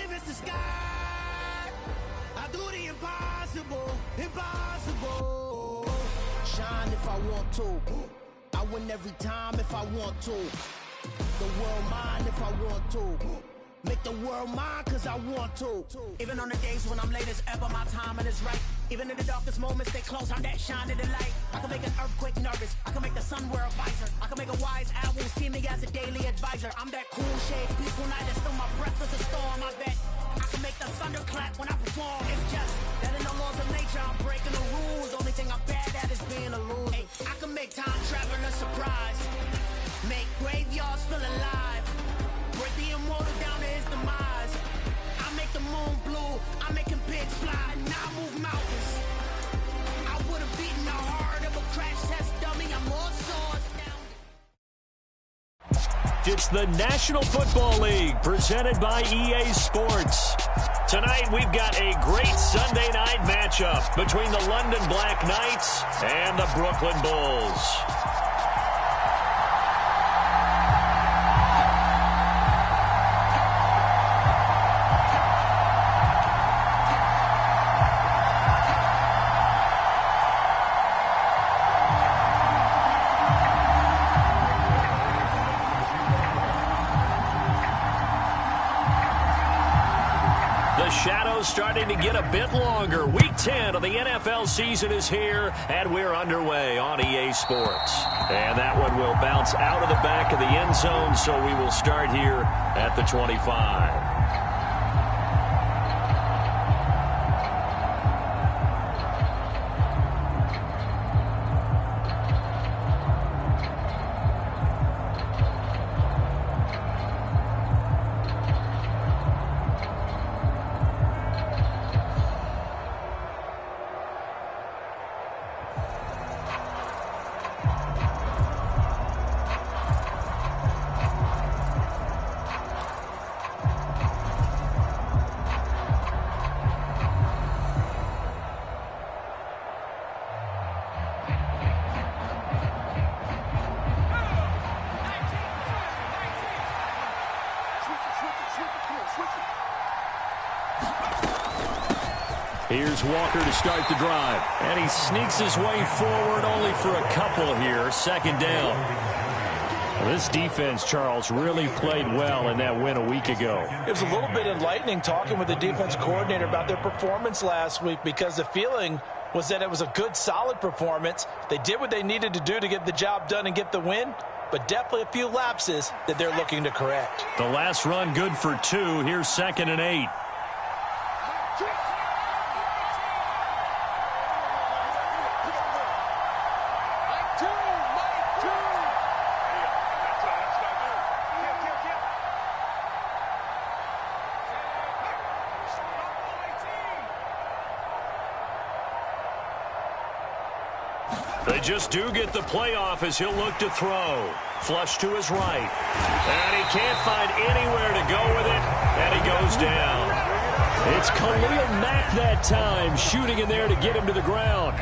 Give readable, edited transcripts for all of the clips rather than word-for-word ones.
limits to sky. I do the impossible, impossible. Shine if I want to. I win every time if I want to. The world mine if I want to. Make the world mine cause I want to. Even on the days when I'm late as ever, my timing is right. Even in the darkest moments, stay close, I'm that shining the light. I can make an earthquake nervous, I can make the sun wear a visor. I can make a wise owl see me as a daily advisor. I'm that cool shade, peaceful night, and still my breath is a storm, I bet. I can make the thunder clap when I perform. It's just that in the laws of nature, I'm breaking the rules. Only thing I'm bad at is being a loser. Hey, I can make time travel a surprise. Make graveyards feel alive. Break the immortal down to his demise. I make the moon blue, I'm making pigs fly, and I move mountains. I would have beaten the heart of a crash test dummy. I'm more swords down. It's the National Football League presented by EA Sports. Tonight we've got a great Sunday night matchup between the London Black Knights and the Brooklyn Bulls. Shadows starting to get a bit longer. Week 10 of the NFL season is here, and we're underway on EA Sports. And that one will bounce out of the back of the end zone, so we will start here at the 25. Here's Walker to start the drive. And he sneaks his way forward only for a couple here. Second down. Well, this defense, Charles, really played well in that win a week ago. It was a little bit enlightening talking with the defense coordinator about their performance last week, because the feeling was that it was a good, solid performance. They did what they needed to do to get the job done and get the win, but definitely a few lapses that they're looking to correct. The last run good for 2. Here's 2nd and 8. They just do get the playoff as he'll look to throw. Flush to his right. And he can't find anywhere to go with it, and he goes down. It's Khalil Mack that time, shooting in there to get him to the ground.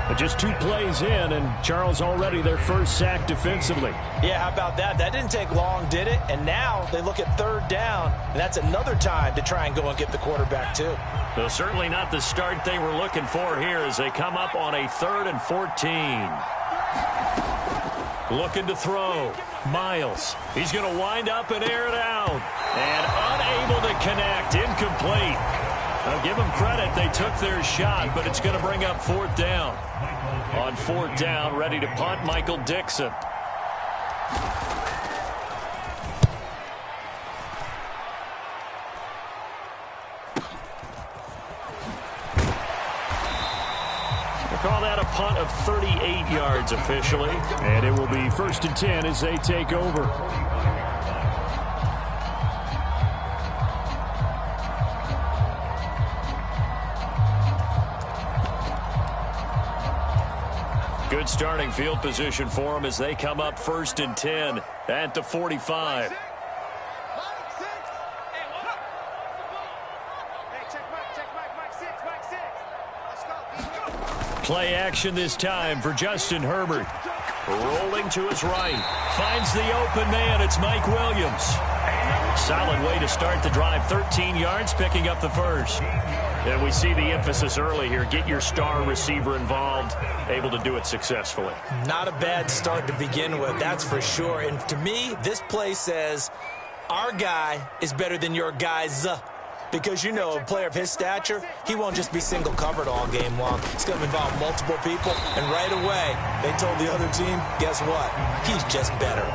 But just 2 plays in, and Charles already their first sack defensively. Yeah, how about that? That didn't take long, did it? And now they look at 3rd down, and that's another time to try and go and get the quarterback too. Well, certainly not the start they were looking for here as they come up on a 3rd and 14. Looking to throw. Miles. He's going to wind up and air it out. And unable to connect. Incomplete. I'll give them credit. They took their shot, but it's going to bring up 4th down. On 4th down, ready to punt, Michael Dixon. Call that a punt of 38 yards officially. And it will be 1st and 10 as they take over. Good starting field position for them as they come up 1st and 10 at the 45. Play action this time for Justin Herbert. Rolling to his right. Finds the open man. It's Mike Williams. Solid way to start the drive. 13 yards, picking up the first. And we see the emphasis early here. Get your star receiver involved, able to do it successfully. Not a bad start to begin with, that's for sure. And to me, this play says our guy is better than your guys. Because, you know, a player of his stature, he won't just be single covered all game long. It's going to involve multiple people. And right away, they told the other team, guess what? He's just better.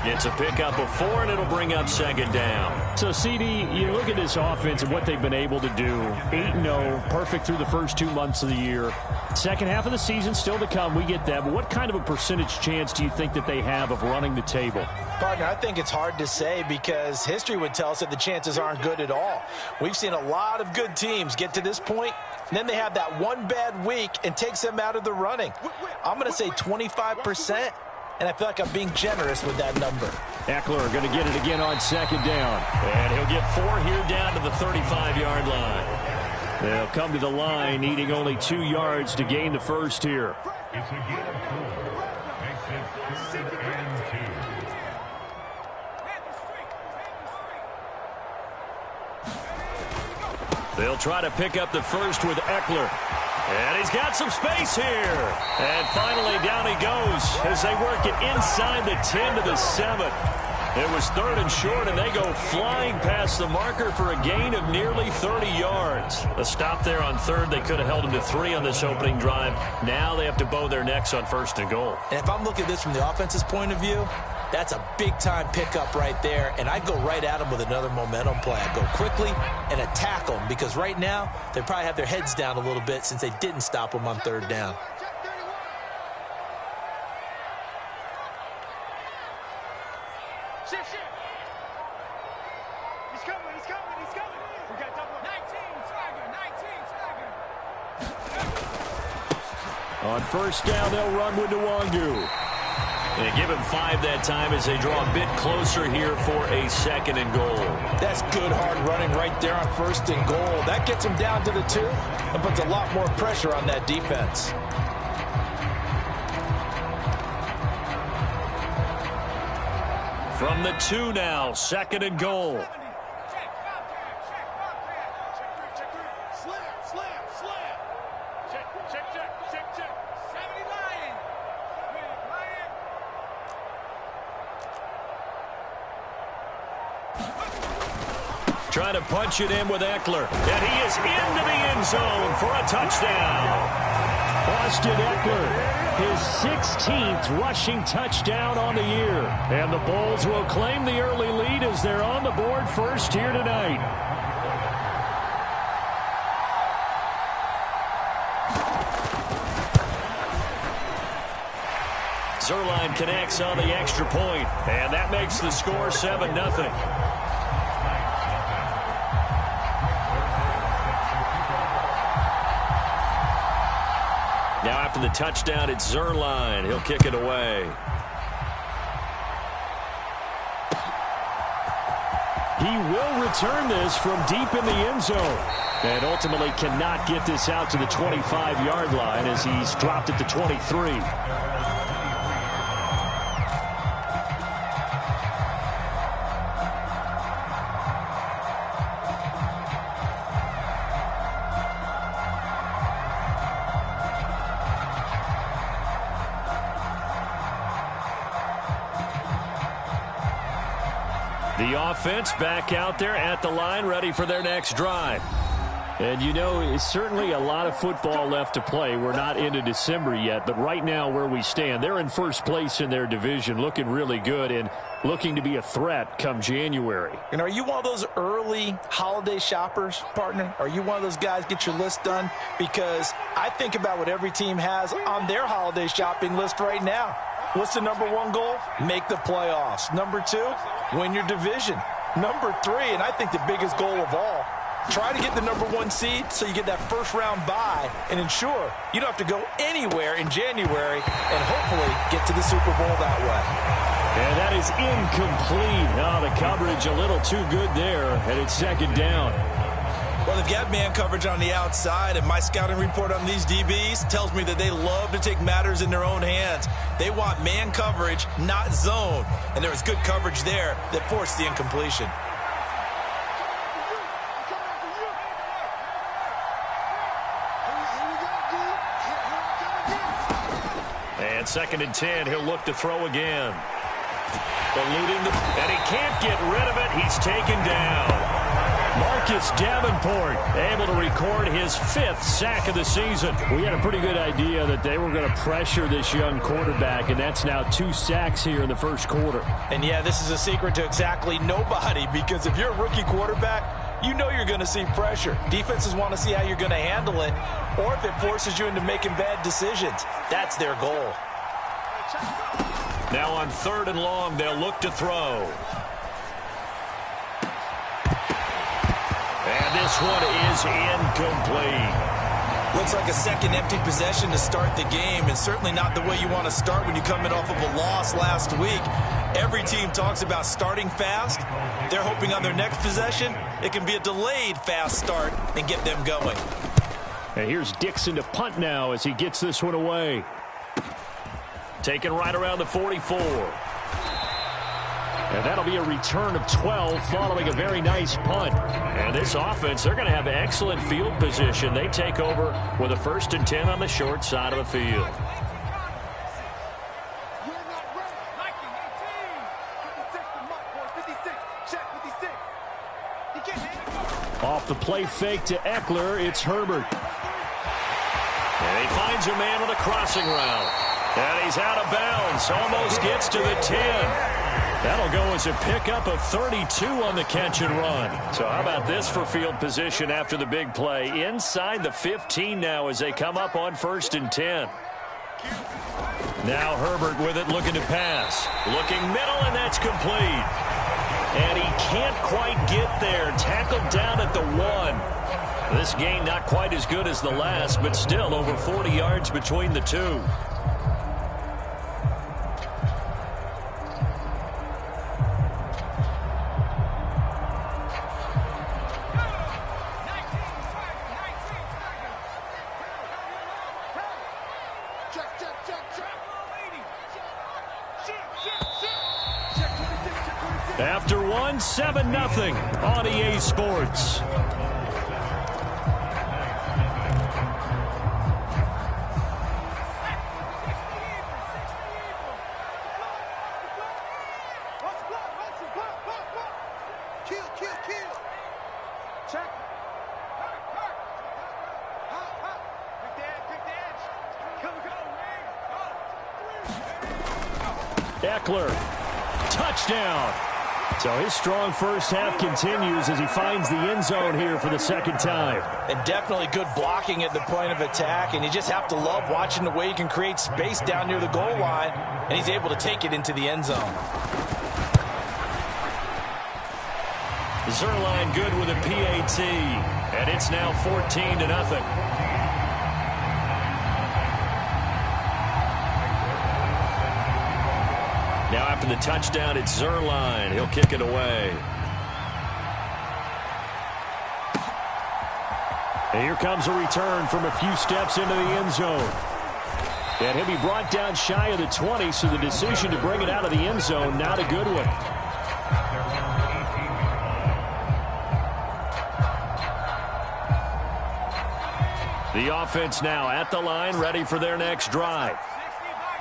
It's a pickup of 4, and it'll bring up second down. So, CD, you look at this offense and what they've been able to do. 8-0, perfect through the first 2 months of the year. Second half of the season still to come. We get that. But what kind of a percentage chance do you think that they have of running the table? Partner, I think it's hard to say because history would tell us that the chances aren't good at all. We've seen a lot of good teams get to this point, and then they have that one bad week and takes them out of the running. I'm going to say 25%. And I feel like I'm being generous with that number. Eckler going to get it again on second down. And he'll get 4 here down to the 35-yard line. They'll come to the line, needing only 2 yards to gain the first here. They'll try to pick up the first with Eckler. And he's got some space here. And finally down he goes as they work it inside the 10 to the 7. It was 3rd and short, and they go flying past the marker for a gain of nearly 30 yards. A stop there on 3rd. They could have held him to 3 on this opening drive. Now they have to bow their necks on 1st and goal. And if I'm looking at this from the offense's point of view, that's a big-time pickup right there, and I go right at them with another momentum play. I go quickly and attack them because right now they probably have their heads down a little bit since they didn't stop them on 3rd down. Shift. He's coming. We got double 19 swagger. On 1st down, they'll run with Nwangu. And give him 5 that time as they draw a bit closer here for a 2nd and goal. That's good hard running right there on 1st and goal. That gets them down to the 2 and puts a lot more pressure on that defense. From the 2 now, 2nd and goal. Trying to punch it in with Eckler. And he is into the end zone for a touchdown. Austin Eckler, his 16th rushing touchdown on the year. And the Bulls will claim the early lead as they're on the board first here tonight. Zerline connects on the extra point, and that makes the score 7-0. Now after the touchdown, it's Zerline. He'll kick it away. He will return this from deep in the end zone. And ultimately cannot get this out to the 25-yard line as he's dropped at the 23. The offense back out there at the line, ready for their next drive. And, you know, it's certainly a lot of football left to play. We're not into December yet, but right now where we stand, they're in first place in their division, looking really good and looking to be a threat come January. And are you one of those early holiday shoppers, partner? Are you one of those guys get your list done? Because I think about what every team has on their holiday shopping list right now. What's the number 1 goal? Make the playoffs. Number 2, win your division. Number 3, and I think the biggest goal of all, try to get the number 1 seed so you get that first-round bye and ensure you don't have to go anywhere in January and hopefully get to the Super Bowl that way. And that is incomplete. Oh, the coverage a little too good there, and it's 2nd down. Well, they've got man coverage on the outside, and my scouting report on these DBs tells me that they love to take matters in their own hands. They want man coverage, not zone. And there was good coverage there that forced the incompletion. And 2nd and 10, he'll look to throw again. And he can't get rid of it. He's taken down. Marcus Davenport able to record his 5th sack of the season. We had a pretty good idea that they were going to pressure this young quarterback, and that's now 2 sacks here in the first quarter. And yeah, this is a secret to exactly nobody, because if you're a rookie quarterback, you know you're going to see pressure. Defenses want to see how you're going to handle it, or if it forces you into making bad decisions. That's their goal. Now on 3rd and long, they'll look to throw. And this one is incomplete. Looks like a second empty possession to start the game, and certainly not the way you want to start when you come in off of a loss last week. Every team talks about starting fast. They're hoping on their next possession it can be a delayed fast start and get them going. And here's Dixon to punt now as he gets this one away. Taken right around the 44. And that'll be a return of 12 following a very nice punt. And this offense, they're going to have excellent field position. They take over with a 1st and 10 on the short side of the field. Off the play fake to Eckler, it's Herbert. And he finds a man with a crossing route. And he's out of bounds. Almost gets to the 10. That'll go as a pickup of 32 on the catch and run. So how about this for field position after the big play? Inside the 15 now as they come up on 1st and 10. Now Herbert with it, looking to pass. Looking middle, and that's complete. And he can't quite get there. Tackled down at the 1. This game not quite as good as the last, but still over 40 yards between the two. After 1, 7-0 on EA Sports. Eckler, touchdown. So his strong first half continues as he finds the end zone here for the 2nd time. And definitely good blocking at the point of attack, and you just have to love watching the way he can create space down near the goal line, and he's able to take it into the end zone. Zerline good with a PAT, and it's now 14-0. Now after the touchdown, it's Zerline. He'll kick it away. And here comes a return from a few steps into the end zone. And he'll be brought down shy of the 20, so the decision to bring it out of the end zone, not a good one. The offense now at the line, ready for their next drive.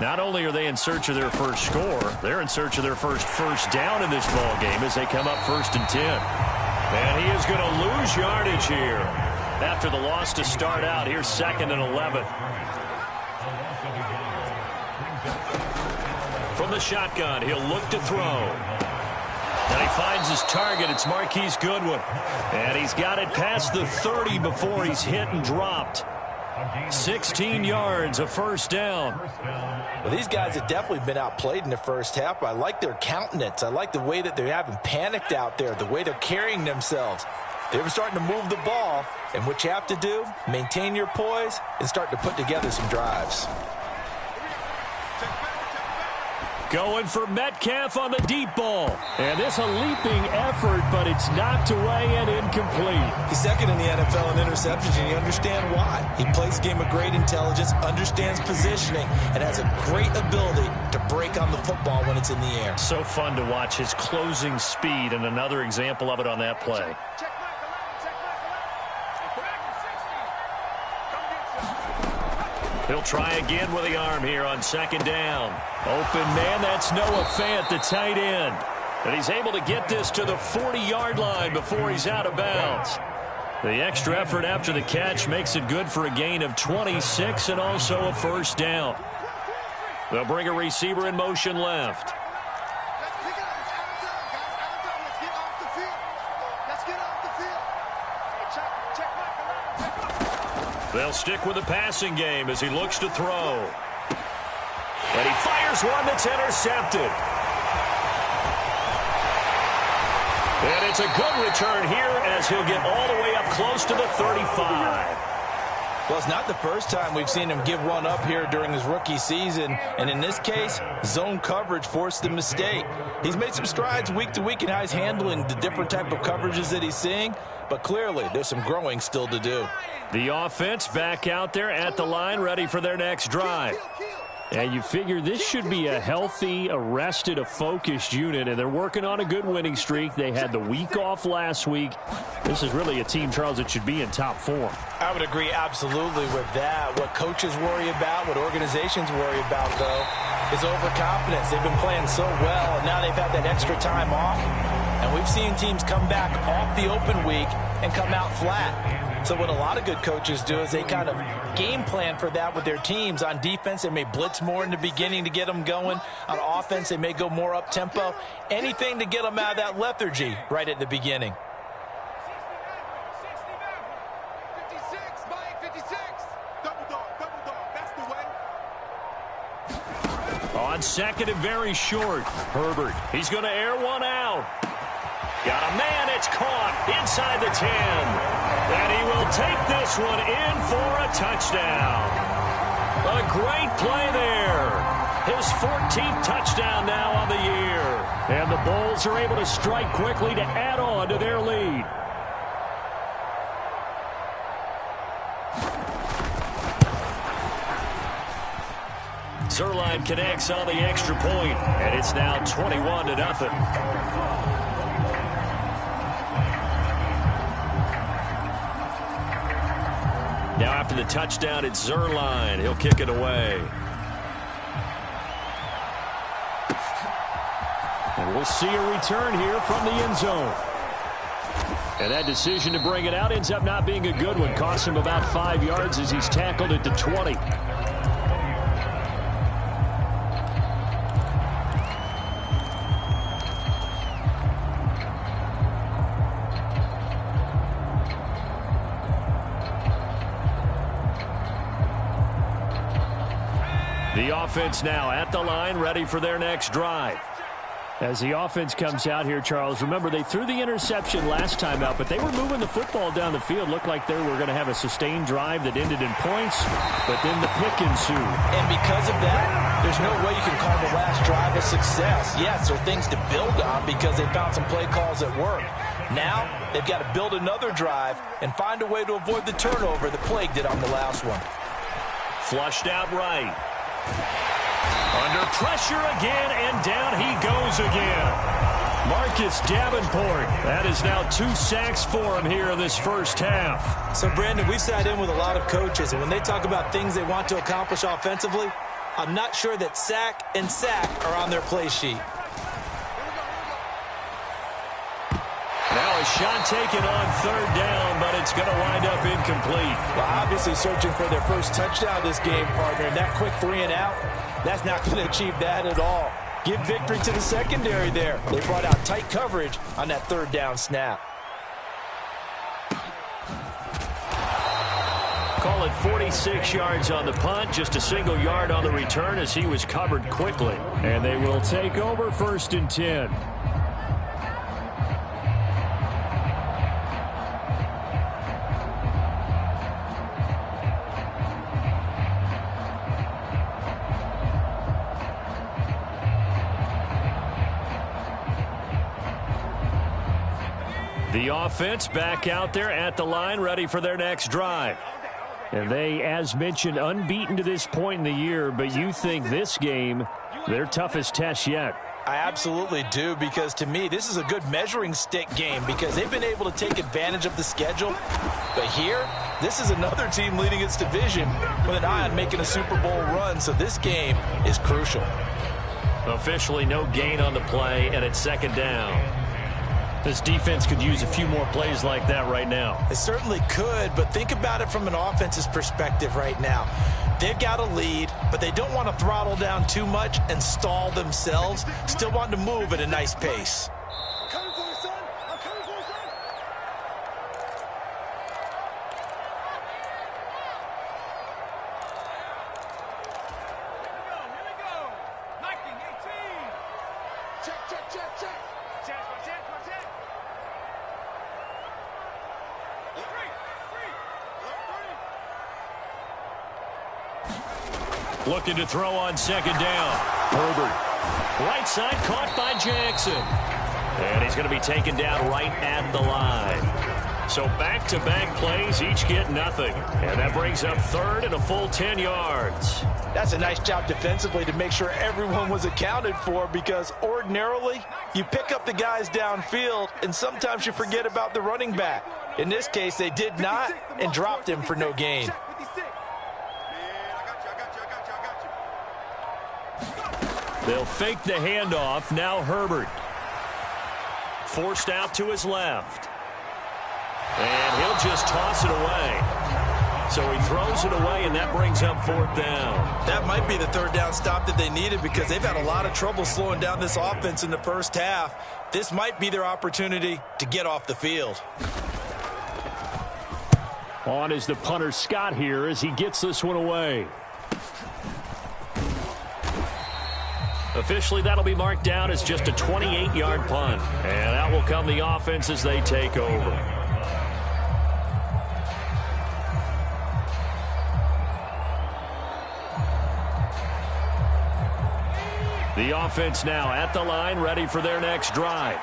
Not only are they in search of their first score, they're in search of their first down in this ball game as they come up 1st and 10. And he is going to lose yardage here after the loss to start out. Here's 2nd and 11. From the shotgun, he'll look to throw. And he finds his target. It's Marquise Goodwin. And he's got it past the 30 before he's hit and dropped. 16 yards, a 1st down. Well, these guys have definitely been outplayed in the first half. I like their countenance. I like the way that they're having panicked out there, the way they're carrying themselves. They're starting to move the ball, and what you have to do, maintain your poise and start to put together some drives. Going for Metcalf on the deep ball. And this a leaping effort, but it's knocked away and incomplete. He's second in the NFL in interceptions, and you understand why. He plays a game of great intelligence, understands positioning, and has a great ability to break on the football when it's in the air. So fun to watch his closing speed, and another example of it on that play. He'll try again with the arm here on second down. Open man, that's Noah Fant, the tight end. And he's able to get this to the 40-yard line before he's out of bounds. The extra effort after the catch makes it good for a gain of 26 and also a first down. They'll bring a receiver in motion left. They'll stick with the passing game as he looks to throw. And he fires one that's intercepted. And it's a good return here as he'll get all the way up close to the 35. Well, it's not the first time we've seen him give one up here during his rookie season. And in this case, zone coverage forced the mistake. He's made some strides week to week in how he's handling the different type of coverages that he's seeing. But clearly, there's some growing still to do. The offense back out there at the line, ready for their next drive. And you figure this should be a healthy, arrested, a focused unit, and they're working on a good winning streak. They had the week off last week. This is really a team, Charles, that should be in top form. I would agree absolutely with that. What coaches worry about, what organizations worry about, though, is overconfidence. They've been playing so well, and now they've had that extra time off. And we've seen teams come back off the open week and come out flat. So what a lot of good coaches do is they kind of game plan for that with their teams. On defense, they may blitz more in the beginning to get them going. On offense, they may go more up-tempo. Anything to get them out of that lethargy right at the beginning. 56, Mike, 56. Double dog, that's the way. On second and very short, Herbert. He's going to air one out. Got a man, it's caught inside the 10. And he will take this one in for a touchdown. A great play there. His 14th touchdown now on the year. And the Bulls are able to strike quickly to add on to their lead. Zerline connects on the extra point, and it's now 21-0. Now after the touchdown, it's Zerline. He'll kick it away. And we'll see a return here from the end zone. And that decision to bring it out ends up not being a good one. Costs him about 5 yards as he's tackled at the 20. The offense now at the line, ready for their next drive. As the offense comes out here, Charles, remember they threw the interception last time out, but they were moving the football down the field. Looked like they were going to have a sustained drive that ended in points, but then the pick ensued. And because of that, there's no way you can call the last drive a success. Yes, there are things to build on because they found some play calls that work. Now, they've got to build another drive and find a way to avoid the turnover that plagued it on the last one. Flushed out right. Under pressure again, and down he goes again. Marcus Davenport. That is now 2 sacks for him here in this first half. So, Brandon, we've sat in with a lot of coaches, and when they talk about things they want to accomplish offensively, I'm not sure that sack and sack are on their play sheet. Now a shot taken on third down, but it's going to wind up incomplete. Well, obviously searching for their first touchdown this game, partner. And that quick 3 and out, that's not going to achieve that at all. Give victory to the secondary there. They brought out tight coverage on that third down snap. Call it 46 yards on the punt, just a single yard on the return as he was covered quickly. And they will take over 1st and 10. The offense back out there at the line, ready for their next drive. And they, as mentioned, unbeaten to this point in the year, but you think this game, their toughest test yet. I absolutely do, because to me, this is a good measuring stick game because they've been able to take advantage of the schedule. But here, this is another team leading its division with an eye on making a Super Bowl run, so this game is crucial. Officially no gain on the play, and it's second down. This defense could use a few more plays like that right now. It certainly could, but think about it from an offense's perspective right now. They've got a lead, but they don't want to throttle down too much and stall themselves. Still want to move at a nice pace. I'm coming for you, son. I'm coming for you, son. Here we go. Knocking 18. Check. Check. Looking to throw on second down. Herbert. Right side caught by Jackson. And he's going to be taken down right at the line. So back-to-back plays, each get nothing. And that brings up third and a full 10 yards. That's a nice job defensively to make sure everyone was accounted for, because ordinarily you pick up the guys downfield and sometimes you forget about the running back. In this case, they did not and dropped him for no gain. They'll fake the handoff. Now Herbert. Forced out to his left. And he'll just toss it away. So he throws it away, and that brings up fourth down. That might be the third down stop that they needed, because they've had a lot of trouble slowing down this offense in the first half. This might be their opportunity to get off the field. On is the punter Scott here as he gets this one away. Officially, that'll be marked down as just a 28-yard punt. And out will come the offense as they take over. The offense now at the line, ready for their next drive.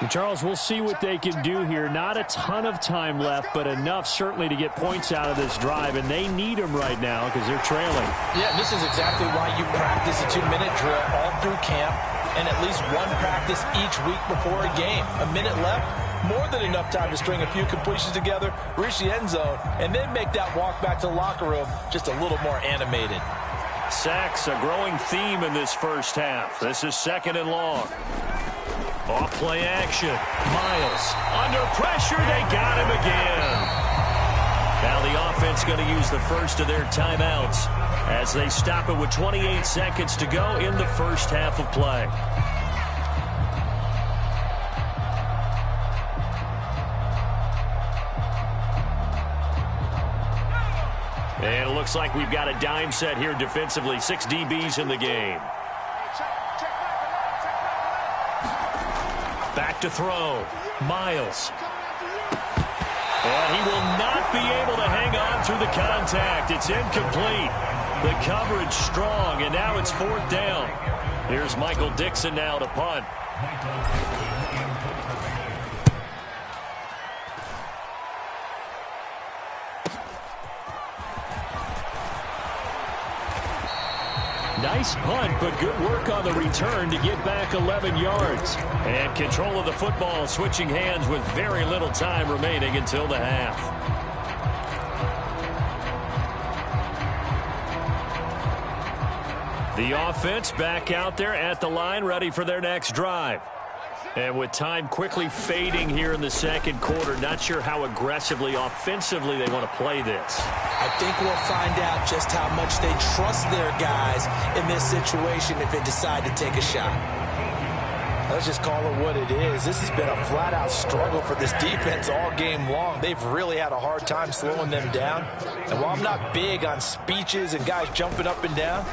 And Charles, we'll see what they can do here. Not a ton of time left, but enough certainly to get points out of this drive, and they need them right now because they're trailing. Yeah, and this is exactly why you practice a 2-minute drill all through camp and at least one practice each week before a game. A minute left, more than enough time to string a few completions together, reach the end zone, and then make that walk back to the locker room just a little more animated. Sacks, a growing theme in this first half. This is second and long. Off play action. Miles under pressure. They got him again. Now the offense going to use the first of their timeouts as they stop it with 28 seconds to go in the first half of play. And it looks like we've got a dime set here defensively. 6 DBs in the game. Back to throw. Miles. And he will not be able to hang on through the contact. It's incomplete. The coverage strong, and now it's fourth down. Here's Michael Dixon now to punt. Nice punt, but good work on the return to get back 11 yards. And control of the football, switching hands with very little time remaining until the half. The offense back out there at the line, ready for their next drive. And with time quickly fading here in the second quarter, not sure how aggressively, offensively they want to play this. I think we'll find out just how much they trust their guys in this situation if they decide to take a shot. Let's just call it what it is. This has been a flat-out struggle for this defense all game long. They've really had a hard time slowing them down. And while I'm not big on speeches and guys jumping up and down,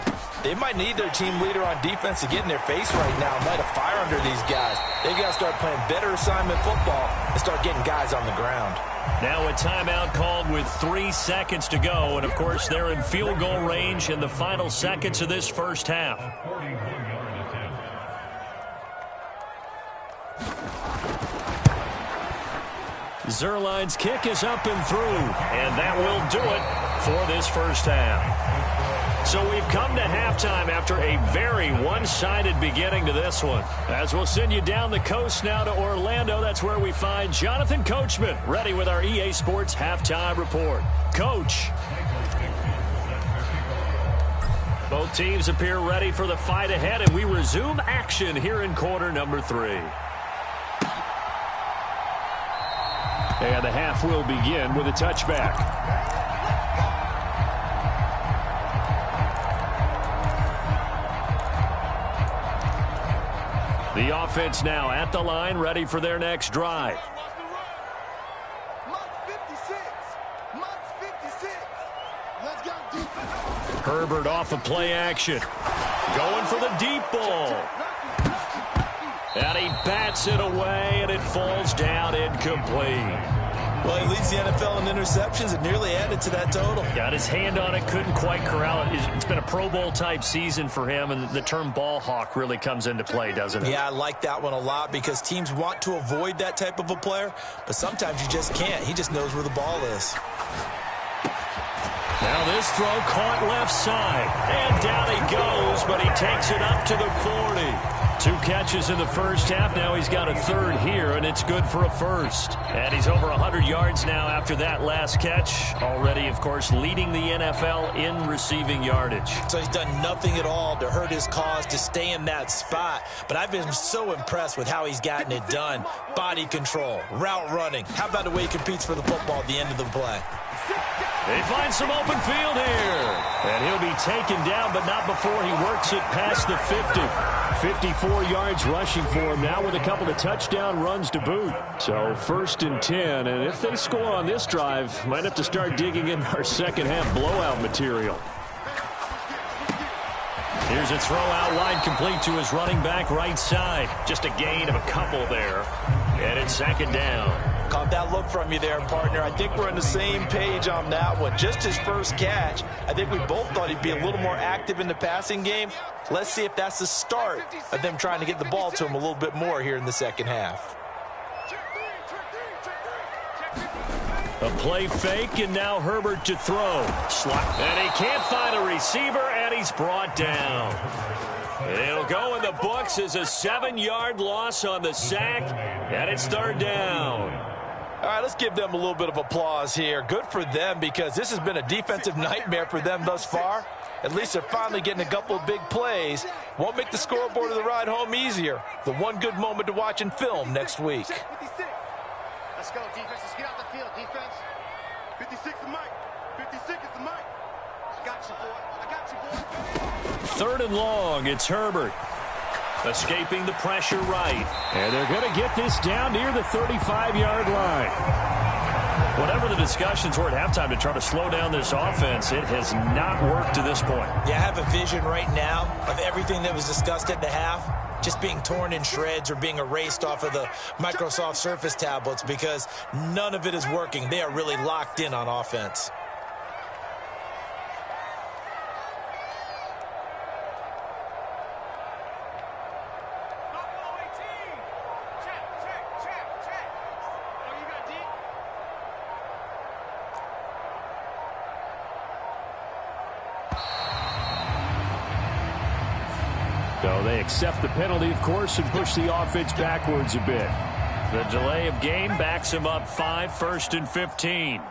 they might need their team leader on defense to get in their face right now and light a fire under these guys. They've got to start playing better assignment football and start getting guys on the ground. Now a timeout called with 3 seconds to go. And, of course, they're in field goal range in the final seconds of this first half. Zerline's kick is up and through, and that will do it for this first half. So we've come to halftime after a very one-sided beginning to this one. As we'll send you down the coast now to Orlando, that's where we find Jonathan Coachman ready with our EA Sports Halftime Report. Coach. Both teams appear ready for the fight ahead, and we resume action here in quarter number 3. And the half will begin with a touchback. The offense now at the line, ready for their next drive. Herbert off of play action. Going for the deep ball. And he bats it away, and it falls down incomplete. Well, he leads the NFL in interceptions and nearly added to that total. Got his hand on it, couldn't quite corral it. It's been a Pro Bowl-type season for him, and the term ball hawk really comes into play, doesn't it? Yeah, I like that one a lot because teams want to avoid that type of a player, but sometimes you just can't. He just knows where the ball is. Now this throw caught left side, and down he goes, but he takes it up to the 40. 2 catches in the first half. Now he's got a third here, and it's good for a first. And he's over 100 yards now after that last catch. Already, of course, leading the NFL in receiving yardage. So he's done nothing at all to hurt his cause to stay in that spot. But I've been so impressed with how he's gotten it done. Body control, route running. How about the way he competes for the football at the end of the play? They find some open field here. And he'll be taken down, but not before he works it past the 50. 54 yards rushing for him now with a couple of touchdown runs to boot. So 1st and 10, and if they score on this drive, might have to start digging in our second half blowout material. Here's a throw out wide, complete to his running back right side. Just a gain of a couple there. And it's 2nd down. Caught that look from you there, partner. I think we're on the same page on that one. Just his first catch. I think we both thought he'd be a little more active in the passing game. Let's see if that's the start of them trying to get the ball to him a little bit more here in the second half. A play fake, and now Herbert to throw. Slot. And he can't find a receiver, and he's brought down. It'll go in the books as a 7-yard loss on the sack, and it's 3rd down. All right, let's give them a little bit of applause here. Good for them because this has been a defensive nightmare for them thus far. At least they're finally getting a couple of big plays. Won't make the scoreboard of the ride home easier. The one good moment to watch in film next week. Let's go, defense. Let's get out the field, defense. 56 is Mike. 56 is the Mike. I got you, boy. I got you, boy. 3rd and long. It's Herbert. Escaping the pressure right. And they're going to get this down near the 35-yard line. Whatever the discussions were at halftime to try to slow down this offense, it has not worked to this point. Yeah, I have a vision right now of everything that was discussed at the half just being torn in shreds or being erased off of the Microsoft Surface tablets because none of it is working. They are really locked in on offense. So they accept the penalty, of course, and push the offense backwards a bit. The delay of game backs him up 5, 1st and 15.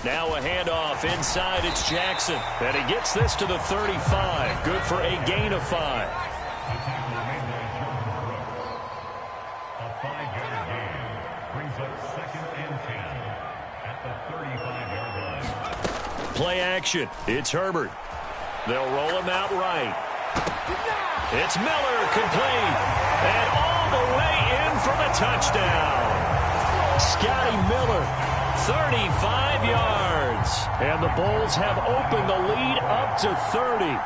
Now a handoff inside. It's Jackson. And he gets this to the 35. Good for a gain of 5. Play action. It's Herbert. They'll roll him out right. It's Miller, complete. And all the way in for the touchdown. Scotty Miller, 35 yards. And the Bulls have opened the lead up to 30.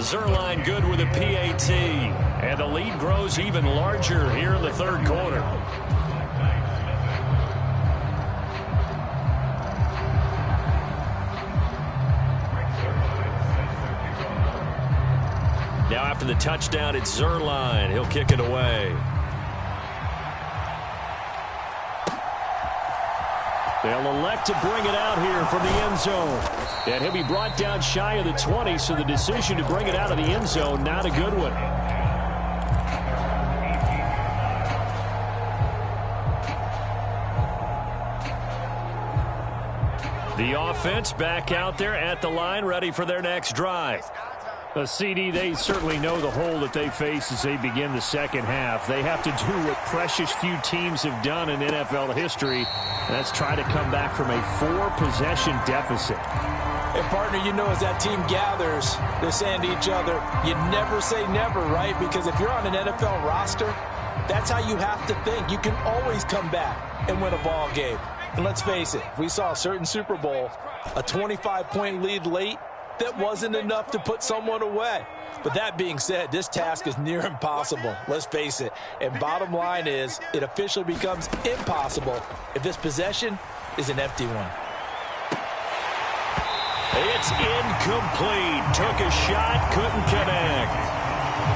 Zerline good with a PAT. And the lead grows even larger here in the 3rd quarter. After the touchdown, it's Zerline. He'll kick it away. They'll elect to bring it out here from the end zone. And he'll be brought down shy of the 20, so the decision to bring it out of the end zone, not a good one. The offense back out there at the line, ready for their next drive. A CD, they certainly know the hole that they face as they begin the second half. They have to do what precious few teams have done in NFL history. That's try to come back from a 4-possession deficit. And, partner, you know, as that team gathers, they're saying to each other, you never say never, right? Because if you're on an NFL roster, that's how you have to think. You can always come back and win a ball game. And let's face it, we saw a certain Super Bowl, a 25-point lead late, that wasn't enough to put someone away. But that being said, this task is near impossible. Let's face it. And bottom line is, it officially becomes impossible if this possession is an empty one. It's incomplete. Took a shot, couldn't connect.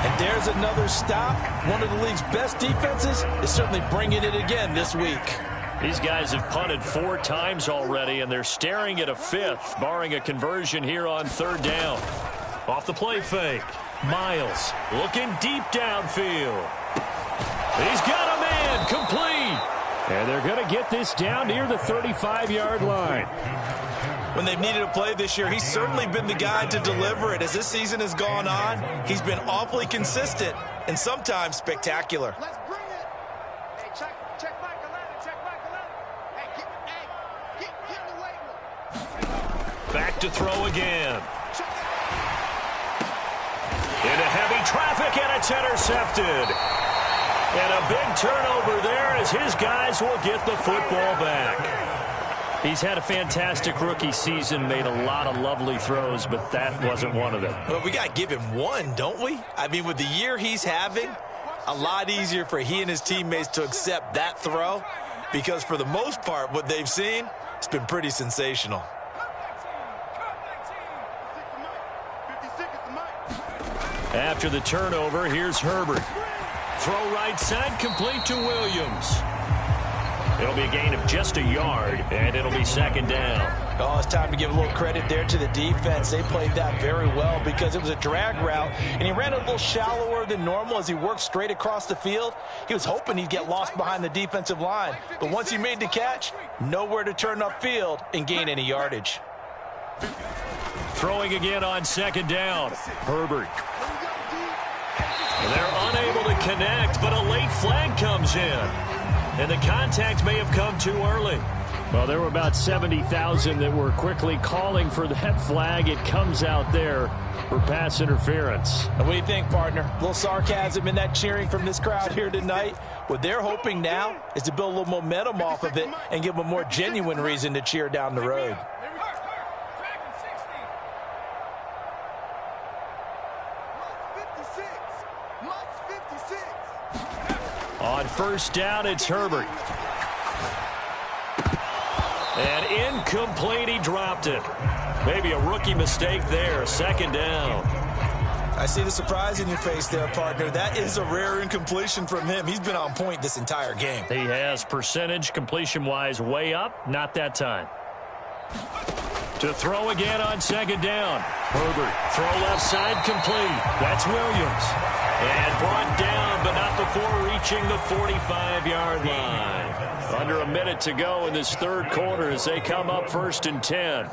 And there's another stop. One of the league's best defenses is certainly bringing it again this week. These guys have punted 4 times already, and they're staring at a 5th, barring a conversion here on 3rd down. Off the play fake. Miles looking deep downfield. He's got a man, complete. And they're going to get this down near the 35-yard line. When they've needed a play this year, he's certainly been the guy to deliver it. As this season has gone on, he's been awfully consistent and sometimes spectacular. Let's bring it. Hey, check back 11. Check back 11. Hey, get in the weight room. Back to throw again. Into heavy traffic, and it's intercepted. And a big turnover there as his guys will get the football back. He's had a fantastic rookie season, made a lot of lovely throws, but that wasn't one of them. Well, we got to give him one, don't we? I mean, with the year he's having, a lot easier for he and his teammates to accept that throw, because for the most part, what they've seen, it's been pretty sensational. After the turnover, here's Herbert. Throw right side, complete to Williams. It'll be a gain of just a yard, and it'll be 2nd down. Oh, it's time to give a little credit there to the defense. They played that very well because it was a drag route, and he ran a little shallower than normal as he worked straight across the field. He was hoping he'd get lost behind the defensive line, but once he made the catch, nowhere to turn upfield and gain any yardage. Throwing again on 2nd down. Herbert. They're unable to connect, but a late flag comes in. And the contact may have come too early. Well, there were about 70,000 that were quickly calling for that flag. It comes out there for pass interference. And what do you think, partner? A little sarcasm in that cheering from this crowd here tonight. What they're hoping now is to build a little momentum off of it and give them a more genuine reason to cheer down the road. On 1st down, it's Herbert. And incomplete, he dropped it. Maybe a rookie mistake there, 2nd down. I see the surprise in your face there, partner. That is a rare incompletion from him. He's been on point this entire game. He has percentage completion-wise way up, not that time. To throw again on 2nd down. Herbert, throw left side, complete. That's Williams. And brought down, but not before reaching the 45-yard line. Under a minute to go in this 3rd quarter as they come up 1st and 10.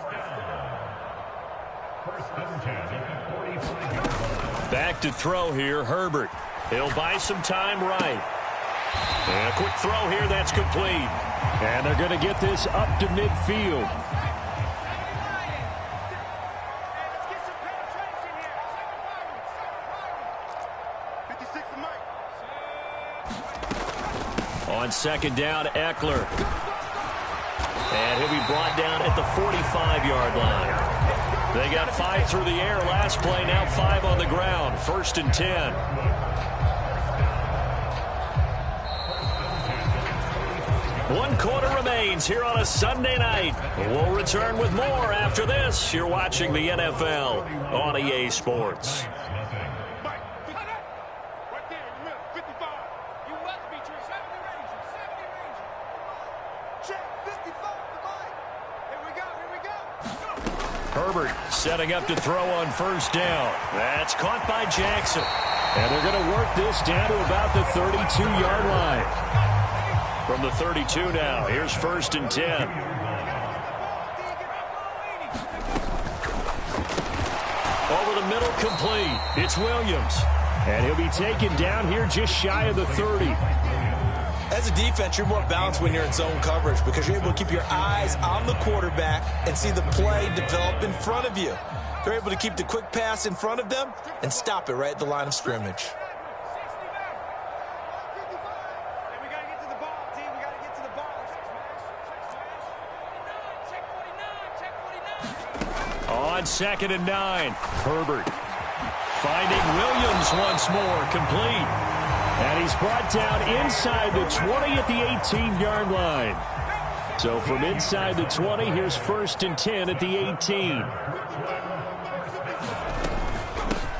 Back to throw here, Herbert. He'll buy some time right. And a quick throw here, that's complete. And they're going to get this up to midfield. On 2nd down, Eckler. And he'll be brought down at the 45-yard line. They got 5 through the air last play, now 5 on the ground. 1st and 10. One quarter remains here on a Sunday night. We'll return with more after this. You're watching the NFL on EA Sports. Herbert setting up to throw on first down. That's caught by Jackson. And they're going to work this down to about the 32-yard line. From the 32 now, here's 1st and 10. Over the middle, complete. It's Williams. And he'll be taken down here just shy of the 30. As a defense, you're more balanced when you're in zone coverage because you're able to keep your eyes on the quarterback and see the play develop in front of you. They're able to keep the quick pass in front of them and stop it right at the line of scrimmage. On 2nd and 9, Herbert finding Williams once more, complete. And he's brought down inside the 20 at the 18-yard line. So from inside the 20, here's 1st and 10 at the 18.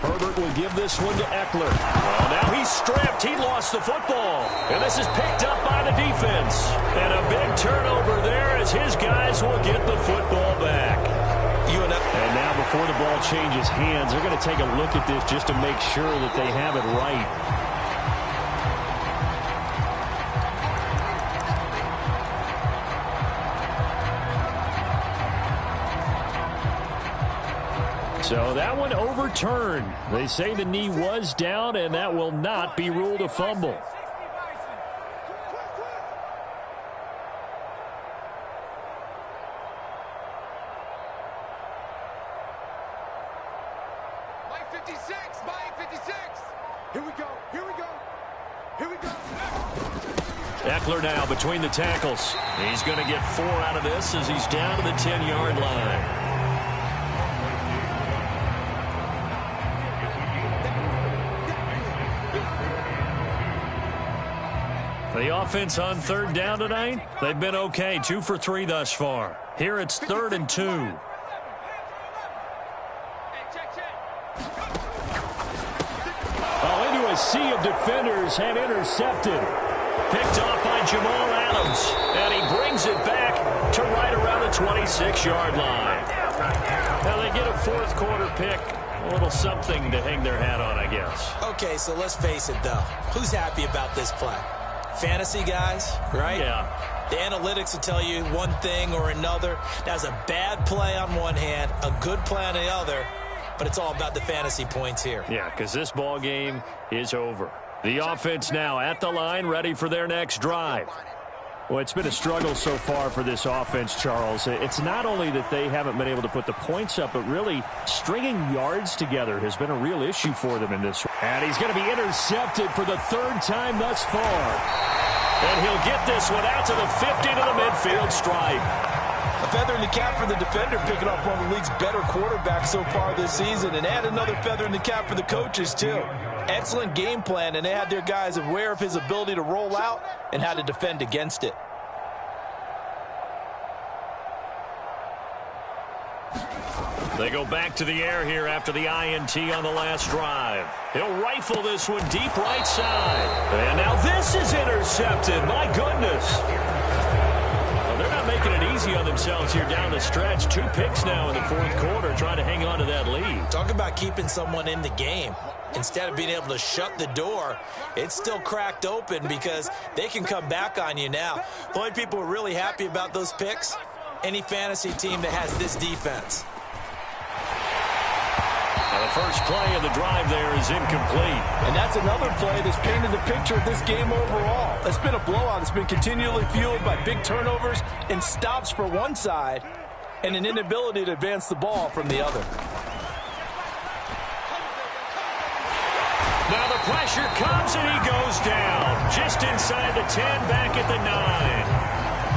Herbert will give this one to Eckler. Well, now he's stripped. He lost the football. And this is picked up by the defense. And a big turnover there as his guys will get the football back. And now before the ball changes hands, they're going to take a look at this just to make sure that they have it right. So that one overturned. They say the knee was down, and that will not be ruled a fumble. Eckler now between the tackles. He's going to get 4 out of this as he's down to the 10-yard line. The offense on 3rd down tonight, they've been okay. 2 for 3 thus far. Here it's 3rd and 2. Oh, into a sea of defenders and intercepted. Picked off by Jamal Adams. And he brings it back to right around the 26-yard line. Now they get a 4th quarter pick. A little something to hang their hat on, I guess. Okay, so let's face it, though. Who's happy about this play? Fantasy guys, right? Yeah. The analytics will tell you one thing or another. That's a bad play on one hand, a good play on the other, but it's all about the fantasy points here. Yeah, because this ball game is over. The offense now at the line, ready for their next drive. Well, it's been a struggle so far for this offense, Charles. It's not only that they haven't been able to put the points up, but really stringing yards together has been a real issue for them in this. And he's going to be intercepted for the 3rd time thus far. And he'll get this one out to the 50 to the midfield stripe. A feather in the cap for the defender, picking off one of the league's better quarterbacks so far this season, and add another feather in the cap for the coaches, too. Excellent game plan, and they had their guys aware of his ability to roll out and how to defend against it. They go back to the air here after the INT on the last drive. He'll rifle this one deep right side. And now this is intercepted. My goodness. Well, they're not making it easy on themselves here down the stretch. 2 picks now in the 4th quarter trying to hang on to that lead. Talk about keeping someone in the game. Instead of being able to shut the door, it's still cracked open because they can come back on you now. The only people who are really happy about those picks, any fantasy team that has this defense. Now the first play of the drive there is incomplete. And that's another play that's painted the picture of this game overall. It's been a blowout. It's been continually fueled by big turnovers and stops for one side and an inability to advance the ball from the other. Now the pressure comes and he goes down. Just inside the 10, back at the 9.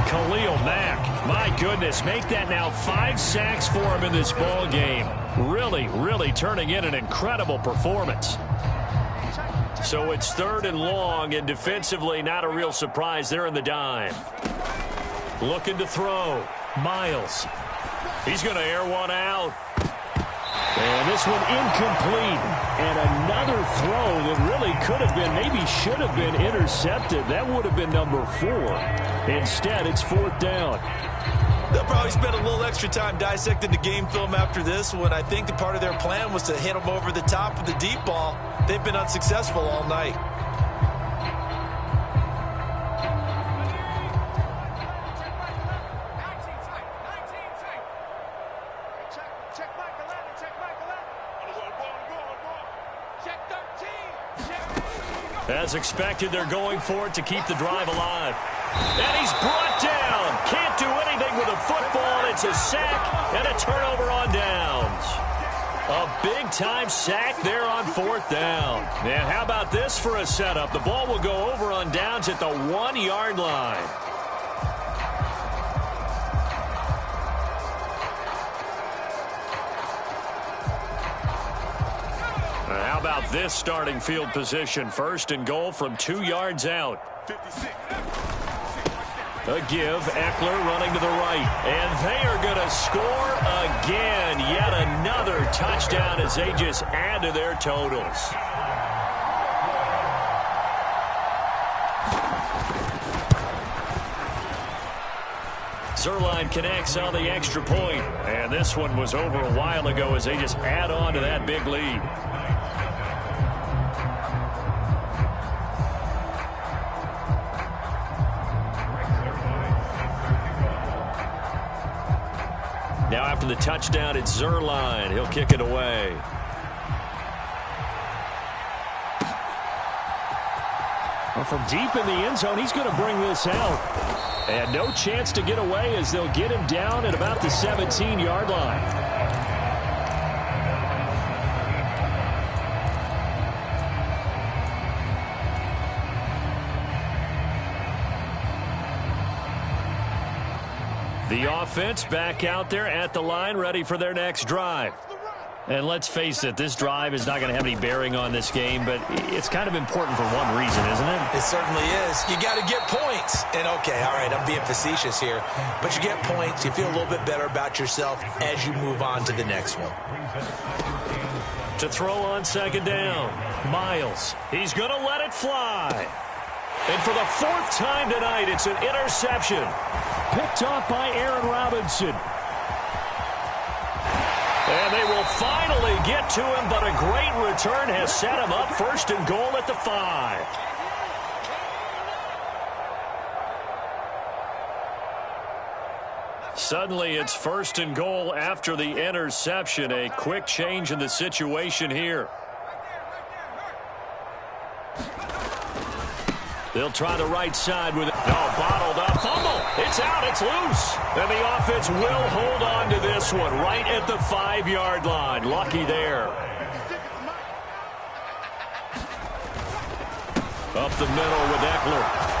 Khalil Mack, my goodness, make that now 5 sacks for him in this ball game. Really turning in an incredible performance. So it's 3rd and long, and defensively not a real surprise. They're in the dime. Looking to throw. Miles. He's going to air one out. And this one incomplete. And another throw that really could have been, maybe should have been intercepted. That would have been number 4. Instead, it's 4th down. They'll probably spend a little extra time dissecting the game film after this one. I think part of their plan was to hit them over the top with the deep ball. They've been unsuccessful all night. As expected, they're going for it to keep the drive alive. And he's brought down. Can't do anything with a football. It's a sack and a turnover on downs. A big-time sack there on 4th down. And how about this for a setup? The ball will go over on downs at the 1-yard line. How about this starting field position? 1st and goal from 2 yards out. A give. Eckler running to the right. And they are going to score again. Yet another touchdown as they just add to their totals. Zerline connects on the extra point. And this one was over a while ago as they just add on to that big lead. Now after the touchdown, it's Zerline. He'll kick it away. Well, from deep in the end zone, he's going to bring this out. And no chance to get away as they'll get him down at about the 17-yard line. The offense back out there at the line, ready for their next drive. And let's face it, this drive is not going to have any bearing on this game, but it's kind of important for one reason, isn't it? It certainly is. You got to get points. And, okay, all right, I'm being facetious here. But you get points, you feel a little bit better about yourself as you move on to the next one. To throw on 2nd down, Miles. He's going to let it fly. And for the 4th time tonight, it's an interception. Picked off by Aaron Robinson. And they will finally get to him, but a great return has set him up 1st and goal at the 5. Suddenly it's 1st and goal after the interception. A quick change in the situation here. They'll try the right side with it. No, bottled up. Fumble. It's out. It's loose. And the offense will hold on to this one right at the 5-yard line. Lucky there. Up the middle with Eckler.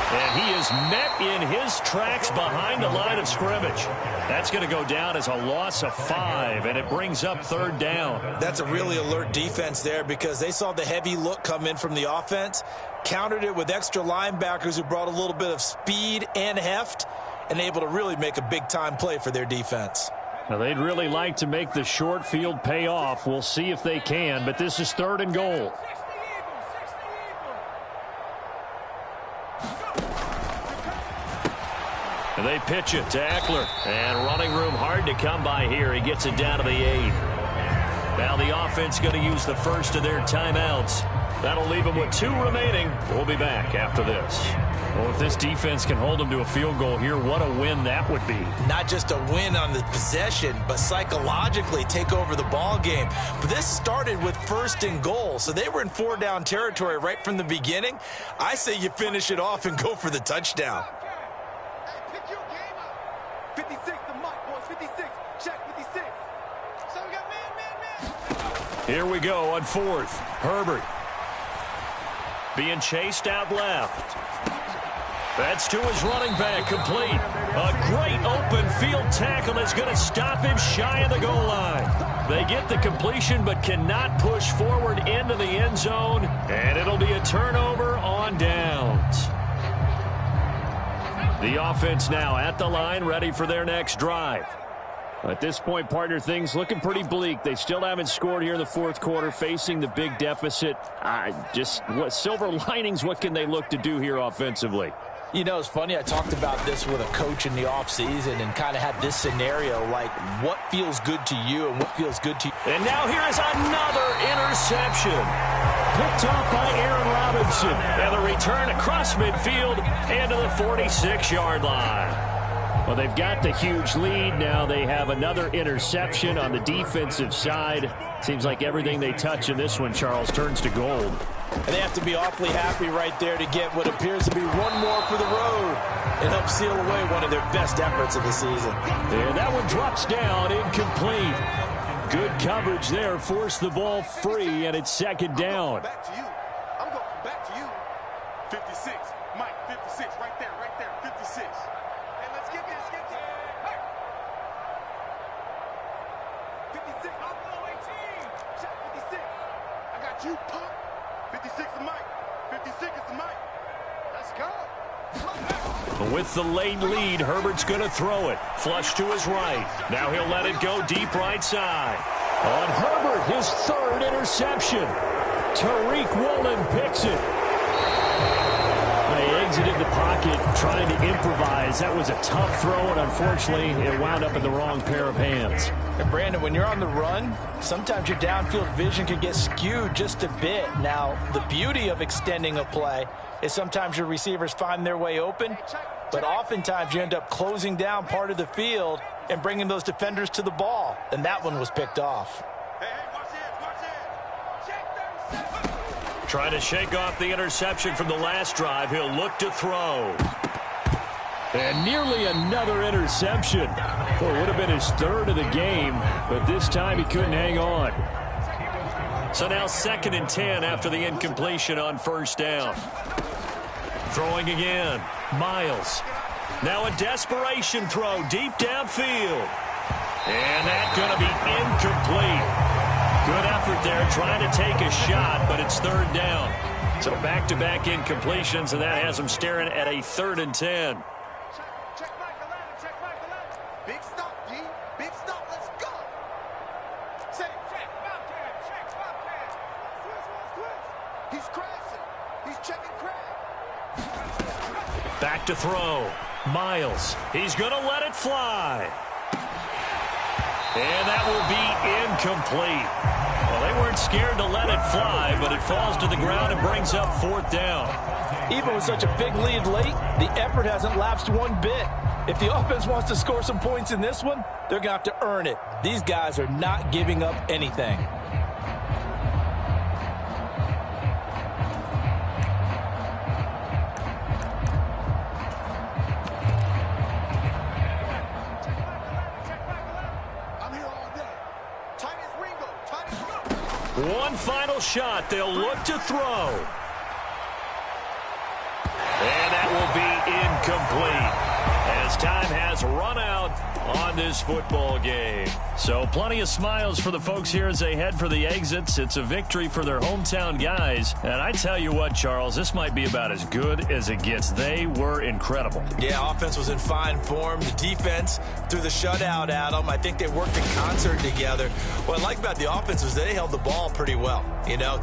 And he is met in his tracks behind the line of scrimmage. That's going to go down as a loss of 5, and it brings up 3rd down. That's a really alert defense there because they saw the heavy look come in from the offense, countered it with extra linebackers who brought a little bit of speed and heft, and able to really make a big-time play for their defense. Now, they'd really like to make the short field pay off. We'll see if they can, but this is 3rd and goal. And they pitch it to Eckler. And running room hard to come by here. He gets it down to the 8. Now the offense going to use the first of their timeouts. That'll leave them with 2 remaining. We'll be back after this. Well, if this defense can hold them to a field goal here, what a win that would be. Not just a win on the possession, but psychologically take over the ball game. But this started with 1st and goal, so they were in 4-down territory right from the beginning. I say you finish it off and go for the touchdown. 56, the mic, boys. 56. Check 56. So we got man. Here we go on 4th. Herbert. Being chased out left. That's to his running back, complete. A great open field tackle that's going to stop him shy of the goal line. They get the completion but cannot push forward into the end zone, and it'll be a turnover on downs. The offense now at the line, ready for their next drive. At this point, partner, things looking pretty bleak. They still haven't scored here in the 4th quarter, facing the big deficit. Just what silver linings, what can they look to do here offensively? You know, it's funny, I talked about this with a coach in the offseason and kind of had this scenario, like what feels good to you and what feels good to you. And now here is another interception. Picked off by Aaron Robinson. And the return across midfield and to the 46-yard line. Well, they've got the huge lead. Now they have another interception on the defensive side. Seems like everything they touch in this one, Charles, turns to gold. And they have to be awfully happy right there to get what appears to be one more for the road and help seal away one of their best efforts of the season. And that one drops down, incomplete. Good coverage there, forced the ball free, and it's second down. Back to you. I'm going back to you. 56. Mike, 56. Right there, 56. Hey, let's get this. Hey. 56. Buffalo 18. Shot 56. I got you, punk. 56 is Mike. 56 is the Mike. Let's go. With the late lead, Herbert's going to throw it. Flush to his right. Now he'll let it go deep right side. On Herbert, his third interception. Tariq Woolen picks it. They exited the pocket trying to improvise. That was a tough throw, and unfortunately, it wound up in the wrong pair of hands. And Brandon, when you're on the run, sometimes your downfield vision can get skewed just a bit. Now, the beauty of extending a play is sometimes your receivers find their way open, but oftentimes you end up closing down part of the field and bringing those defenders to the ball, and that one was picked off. Trying to shake off the interception from the last drive. He'll look to throw. And nearly another interception. Well, it would have been his third of the game, but this time he couldn't hang on. So now 2nd and 10 after the incompletion on first down. Throwing again. Miles. Now a desperation throw deep downfield. And that's going to be incomplete. Good effort there trying to take a shot, but it's 3rd down. So back-to-back incompletions, and that has them staring at a 3rd and 10. Check back 11. Big stop, D. Big stop. Let's go. Say, check. Bobcat. Switch. He's crashing. He's checking crash. Back to throw. Miles. He's going to let it fly. And that will be incomplete. Well, they weren't scared to let it fly, but it falls to the ground and brings up 4th down. Even with such a big lead late, the effort hasn't lapsed one bit. If the offense wants to score some points in this one, they're going to have to earn it. These guys are not giving up anything. One final shot. They'll look to throw. And that will be incomplete as time has run out on this football game. So plenty of smiles for the folks here as they head for the exits. It's a victory for their hometown guys. And I tell you what, Charles, this might be about as good as it gets. They were incredible. Yeah, offense was in fine form. The defense threw the shutout at them. I think they worked in concert together. What I like about the offense was they held the ball pretty well. You know,